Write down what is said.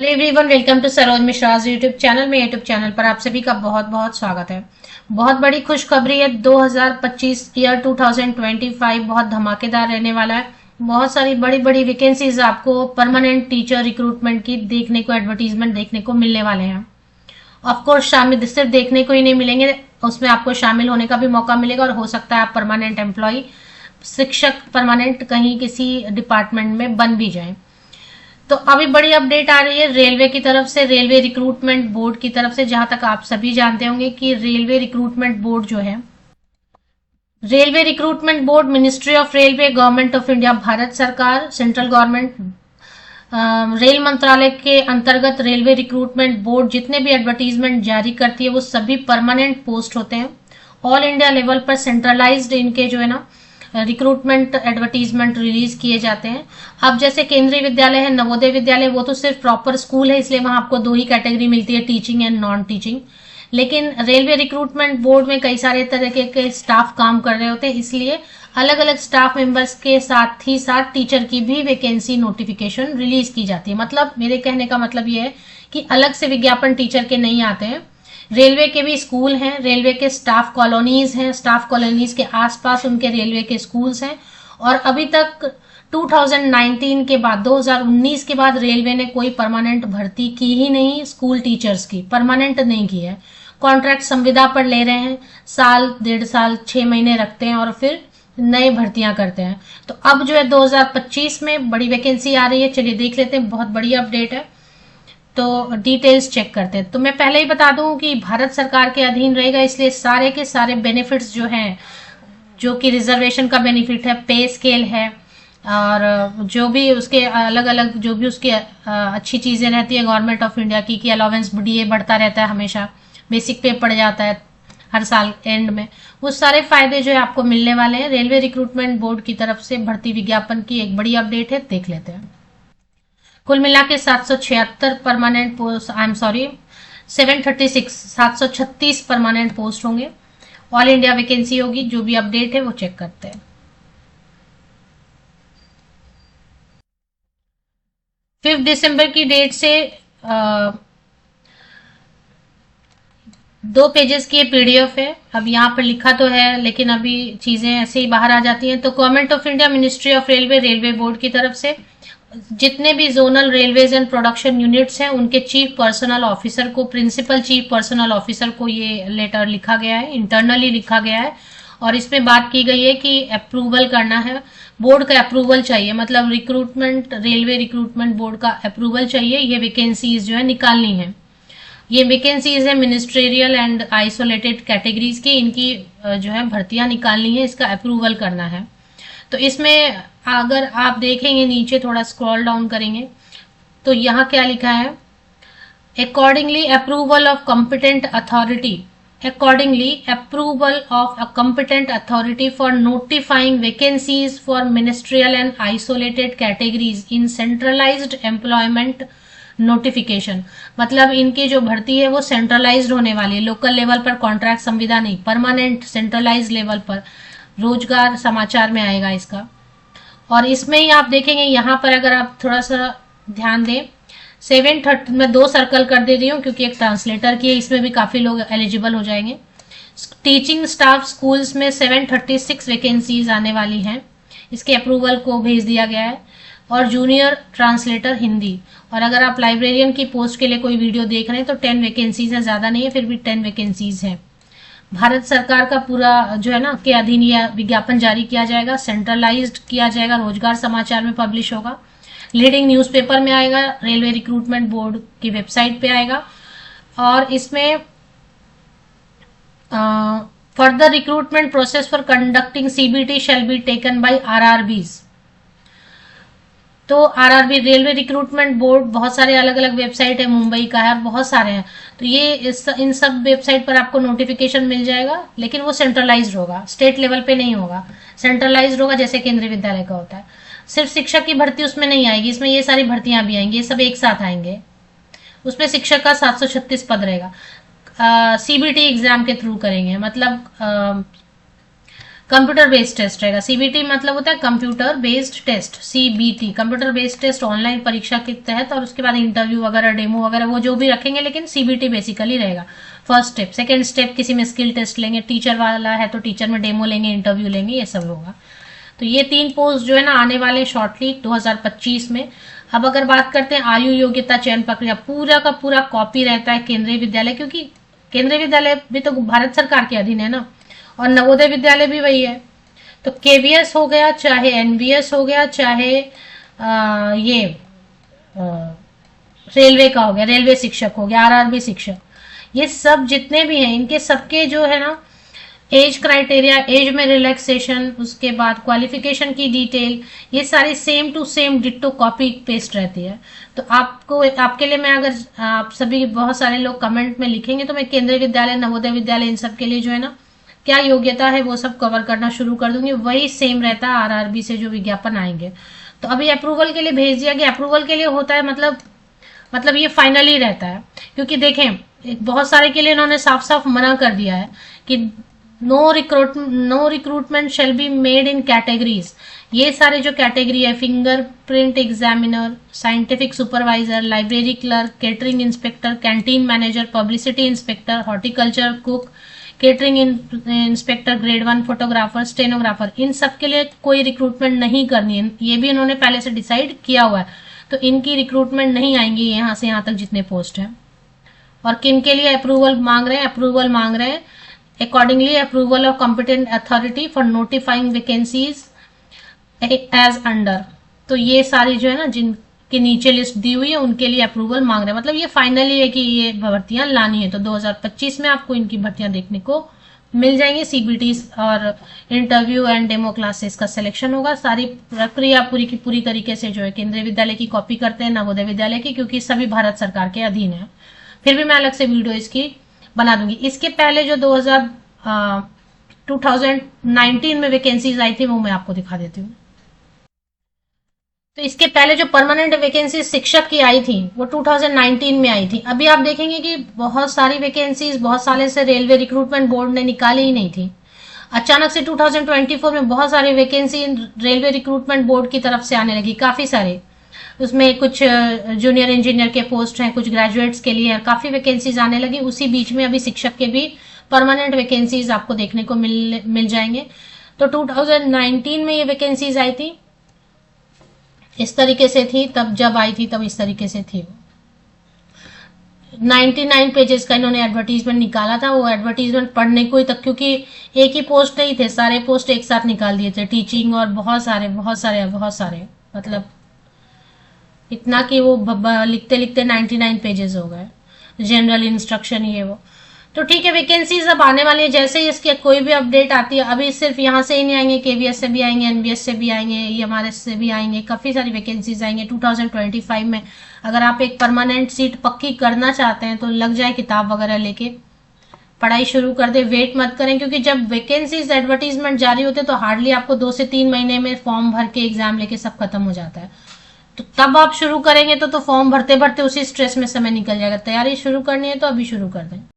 Hello everyone, welcome to Saroj Mishra's YouTube channel में। YouTube channel पर आप सभी का बहुत बहुत स्वागत है। बहुत बड़ी खुशखबरी है। 2025 ईयर 2025 बहुत धमाकेदार रहने वाला है। बहुत सारी बड़ी बड़ी वैकेंसीज आपको परमानेंट टीचर रिक्रूटमेंट की देखने को, एडवर्टीजमेंट देखने को मिलने वाले हैं। ऑफकोर्स शामिल सिर्फ देखने को ही नहीं मिलेंगे, उसमें आपको शामिल होने का भी मौका मिलेगा और हो सकता है आप परमानेंट एम्प्लॉय, शिक्षक परमानेंट कहीं किसी डिपार्टमेंट में बन भी जाए। तो अभी बड़ी अपडेट आ रही है रेलवे की तरफ से, रेलवे रिक्रूटमेंट बोर्ड की तरफ से। जहां तक आप सभी जानते होंगे कि रेलवे रिक्रूटमेंट बोर्ड जो है, railway recruitment board ministry of railway, government of India, Bharat सरकार, सेंट्रल गवर्नमेंट, रेल मंत्रालय के अंतर्गत रेलवे रिक्रूटमेंट बोर्ड जितने भी एडवर्टीजमेंट जारी करती है वो सभी परमानेंट पोस्ट होते हैं। ऑल इंडिया लेवल पर सेंट्रलाइज्ड इनके जो है ना रिक्रूटमेंट एडवर्टीजमेंट रिलीज किए जाते हैं। अब जैसे केंद्रीय विद्यालय है, नवोदय विद्यालय, वो तो सिर्फ प्रॉपर स्कूल है, इसलिए वहां आपको दो ही कैटेगरी मिलती है, टीचिंग एंड नॉन टीचिंग। लेकिन रेलवे रिक्रूटमेंट बोर्ड में कई सारे तरह के स्टाफ काम कर रहे होते हैं, इसलिए अलग अलग स्टाफ मेंबर्स के साथ ही साथ टीचर की भी वैकेंसी नोटिफिकेशन रिलीज की जाती है। मतलब मेरे कहने का मतलब ये है कि अलग से विज्ञापन टीचर के नहीं आते हैं। रेलवे के भी स्कूल हैं, रेलवे के स्टाफ कॉलोनीज हैं, स्टाफ कॉलोनीज के आसपास उनके रेलवे के स्कूल्स हैं। और अभी तक 2019 के बाद, 2019 के बाद रेलवे ने कोई परमानेंट भर्ती की ही नहीं, स्कूल टीचर्स की परमानेंट नहीं की है। कॉन्ट्रैक्ट संविदा पर ले रहे हैं, साल, 1.5 साल, 6 महीने रखते हैं और फिर नए भर्तियां करते हैं। तो अब जो है 2025 में बड़ी वैकेंसी आ रही है। चलिए देख लेते हैं, बहुत बड़ी अपडेट है। तो डिटेल्स चेक करते हैं। तो मैं पहले ही बता दूं कि भारत सरकार के अधीन रहेगा, इसलिए सारे के सारे बेनिफिट्स जो हैं, जो कि रिजर्वेशन का बेनिफिट है, पे स्केल है, और जो भी उसके अलग अलग जो भी उसकी अच्छी चीजें रहती है गवर्नमेंट ऑफ इंडिया की, कि अलाउंस डीए बढ़ता रहता है, हमेशा बेसिक पे पड़ जाता है हर साल एंड में, वो सारे फायदे जो है आपको मिलने वाले हैं। रेलवे रिक्रूटमेंट बोर्ड की तरफ से भर्ती विज्ञापन की एक बड़ी अपडेट है, देख लेते हैं। कुल मिला के 776 permanent post, I am sorry 736 permanent post होंगे। ऑल इंडिया वैकेंसी होगी। जो भी अपडेट है वो चेक करते हैं। 5 दिसंबर की डेट से 2 पेजेस की पीडीएफ है। अब यहाँ पर लिखा तो है लेकिन अभी चीजें ऐसे ही बाहर आ जाती हैं। तो government of India, ministry of railway, railway board की तरफ से जितने भी zonal railways and production units हैं उनके चीफ पर्सनल ऑफिसर को, प्रिंसिपल चीफ पर्सनल ऑफिसर को ये लेटर लिखा गया है, इंटरनली लिखा गया है। और इसमें बात की गई है कि अप्रूवल करना है, बोर्ड का अप्रूवल चाहिए, मतलब रिक्रूटमेंट, रेलवे रिक्रूटमेंट बोर्ड का अप्रूवल चाहिए। ये वैकेंसीज जो है निकालनी है। ये वैकेंसीज है मिनिस्ट्रियल एंड आइसोलेटेड कैटेगरीज की, इनकी जो है भर्तियां निकालनी है, इसका अप्रूवल करना है। तो इसमें अगर आप देखेंगे नीचे थोड़ा स्क्रॉल डाउन करेंगे तो यहाँ क्या लिखा है, accordingly approval of competent authority, accordingly approval of a competent authority for notifying vacancies for ministerial and isolated categories in centralized employment notification। मतलब इनकी जो भर्ती है वो सेंट्रलाइज्ड होने वाली है, लोकल लेवल पर कॉन्ट्रैक्ट संविदा नहीं, परमानेंट सेंट्रलाइज्ड लेवल पर रोजगार समाचार में आएगा इसका। और इसमें ही आप देखेंगे यहाँ पर, अगर आप थोड़ा सा ध्यान दें, 730 में 2 सर्कल कर दे रही हूँ क्योंकि एक ट्रांसलेटर की है, इसमें भी काफी लोग एलिजिबल हो जाएंगे। टीचिंग स्टाफ स्कूल्स में 736 वैकेंसीज आने वाली हैं, इसके अप्रूवल को भेज दिया गया है। और जूनियर ट्रांसलेटर हिंदी। और अगर आप लाइब्रेरियन की पोस्ट के लिए कोई वीडियो देख रहे हैं तो 10 वैकेंसीज है, ज्यादा नहीं है, फिर भी 10 वैकेंसीज है। भारत सरकार का पूरा जो है ना के अधीन यह विज्ञापन जारी किया जाएगा, सेंट्रलाइज्ड किया जाएगा, रोजगार समाचार में पब्लिश होगा, लीडिंग न्यूज़पेपर में आएगा, रेलवे रिक्रूटमेंट बोर्ड की वेबसाइट पे आएगा। और इसमें further recruitment process for conducting CBT shall be taken by RRBs. तो आरआरबी, रेलवे रिक्रूटमेंट बोर्ड, बहुत सारे अलग अलग वेबसाइट है, मुंबई का है, बहुत सारे हैं। तो ये इन सब वेबसाइट पर आपको नोटिफिकेशन मिल जाएगा, लेकिन वो सेंट्रलाइज्ड होगा, स्टेट लेवल पे नहीं होगा, सेंट्रलाइज्ड होगा जैसे केंद्रीय विद्यालय का होता है। सिर्फ शिक्षक की भर्ती उसमें नहीं आएगी, इसमें ये सारी भर्तियां भी आएंगी, ये सब एक साथ आएंगे। उसमें शिक्षक का 736 पद रहेगा। सीबीटी एग्जाम के थ्रू करेंगे, मतलब कंप्यूटर बेस्ड टेस्ट रहेगा। सीबीटी मतलब होता है computer based test, CBT computer based test online परीक्षा के तहत, और उसके बाद इंटरव्यू वगैरह डेमो वगैरह वो जो भी रखेंगे, लेकिन सीबीटी बेसिकली रहेगा। फर्स्ट स्टेप, सेकंड स्टेप किसी में स्किल टेस्ट लेंगे, टीचर वाला है तो टीचर में डेमो लेंगे, इंटरव्यू लेंगे, ये सब होगा। तो ये 3 पोस्ट जो है ना आने वाले शॉर्टली 2025 में। अब अगर बात करते हैं आयु योग्यता चयन प्रक्रिया, पूरा का पूरा कॉपी रहता है केंद्रीय विद्यालय, क्योंकि केंद्रीय विद्यालय भी तो भारत सरकार के अधीन है ना, और नवोदय विद्यालय भी वही है। तो केवीएस हो गया, चाहे एनवीएस हो गया, चाहे ये रेलवे का हो गया, रेलवे शिक्षक हो गया, आरआरबी शिक्षक, ये सब जितने भी हैं इनके सबके जो है ना एज क्राइटेरिया, एज में रिलैक्सेशन, उसके बाद क्वालिफिकेशन की डिटेल, ये सारी same to same ditto copy paste रहती है। तो आपको आपके लिए मैं, अगर आप सभी बहुत सारे लोग कमेंट में लिखेंगे तो मैं केंद्रीय विद्यालय, नवोदय विद्यालय, इन सब के लिए जो है ना क्या योग्यता है वो सब कवर करना शुरू कर दूंगी। वही सेम रहता है आरआरबी से जो विज्ञापन आएंगे। तो अभी अप्रूवल के लिए भेज दिया गया। अप्रूवल के लिए होता है मतलब ये फाइनली रहता है, क्योंकि देखें बहुत सारे के लिए इन्होंने साफ साफ मना कर दिया है कि no recruitment shall be made in categories. ये सारे जो कैटेगरी है, fingerprint examiner, scientific supervisor, library clerk, catering inspector, canteen manager, publicity inspector, horticulture cook, catering inspector grade 1, photographer, stenographer, इन सब के लिए कोई रिक्रूटमेंट नहीं करनी है। ये भी इन्होंने पहले से डिसाइड किया हुआ है, तो इनकी रिक्रूटमेंट नहीं आएंगी यहाँ से यहाँ तक जितने पोस्ट हैं। और किन के लिए अप्रूवल मांग रहे हैं? अप्रूवल मांग रहे हैं accordingly approval of competent authority for notifying vacancies as under. तो ये सारी जो है ना जिनके नीचे लिस्ट दी हुई है उनके लिए अप्रूवल मांग रहे हैं। मतलब ये फाइनली है कि ये भर्तियां लानी है, तो 2025 में आपको इनकी भर्तियां देखने को मिल जाएंगी। सीबीटी और इंटरव्यू एंड डेमो क्लासेस का सिलेक्शन होगा। सारी प्रक्रिया पूरी की पूरी तरीके से जो है केंद्रीय विद्यालय की कॉपी करते हैं, नवोदय विद्यालय की, क्योंकि सभी भारत सरकार के अधीन है। फिर भी मैं अलग से वीडियो इसकी बना दूंगी। इसके पहले जो 2019 में वैकेंसीज आई थी वो मैं आपको दिखा देती हूँ। तो इसके पहले जो परमानेंट वैकेंसी शिक्षक की आई थी वो 2019 में आई थी। अभी आप देखेंगे कि बहुत सारी वैकेंसीज बहुत सालों से रेलवे रिक्रूटमेंट बोर्ड ने निकाली ही नहीं थी। अचानक से 2024 में बहुत सारी वैकेंसी रेलवे रिक्रूटमेंट बोर्ड की तरफ से आने लगी, काफी सारे। उसमें कुछ जूनियर इंजीनियर के पोस्ट हैं, कुछ ग्रेजुएट्स के लिए काफी वैकेंसीज आने लगी। उसी बीच में अभी शिक्षक के भी परमानेंट वैकेंसीज आपको देखने को मिल जाएंगे। तो 2019 में ये वैकेंसीज आई थी, इस तरीके से थी। तब जब आई थी तब इस तरीके से थी। 99 पेजेस का इन्होंने एडवर्टीजमेंट निकाला था। वो एडवर्टीजमेंट पढ़ने को ही तक, क्योंकि एक ही पोस्ट नहीं थे, सारे पोस्ट एक साथ निकाल दिए थे, टीचिंग और बहुत सारे मतलब इतना कि वो लिखते लिखते 99 पेजेस हो गए, जनरल इंस्ट्रक्शन ये वो। तो ठीक है, वैकेंसीज अब आने वाली है। जैसे ही इसकी कोई भी अपडेट आती है, अभी सिर्फ यहाँ से ही नहीं आएंगे, केवीएस से भी आएंगे, एनबीएस से भी आएंगे, ईएमआरएस से भी आएंगे, काफी सारी वैकेंसीज आएंगे 2025 में। अगर आप एक परमानेंट सीट पक्की करना चाहते हैं तो लग जाए किताब वगैरह लेके पढ़ाई शुरू कर दे, वेट मत करें, क्योंकि जब वैकेंसीज एडवर्टीजमेंट जारी होते तो हार्डली आपको 2 से 3 महीने में फॉर्म भर के एग्जाम लेके सब खत्म हो जाता है। तो तब आप शुरू करेंगे तो फॉर्म भरते भरते उसी स्ट्रेस में समय निकल जाएगा। तैयारी शुरू करनी है तो अभी शुरू कर दें।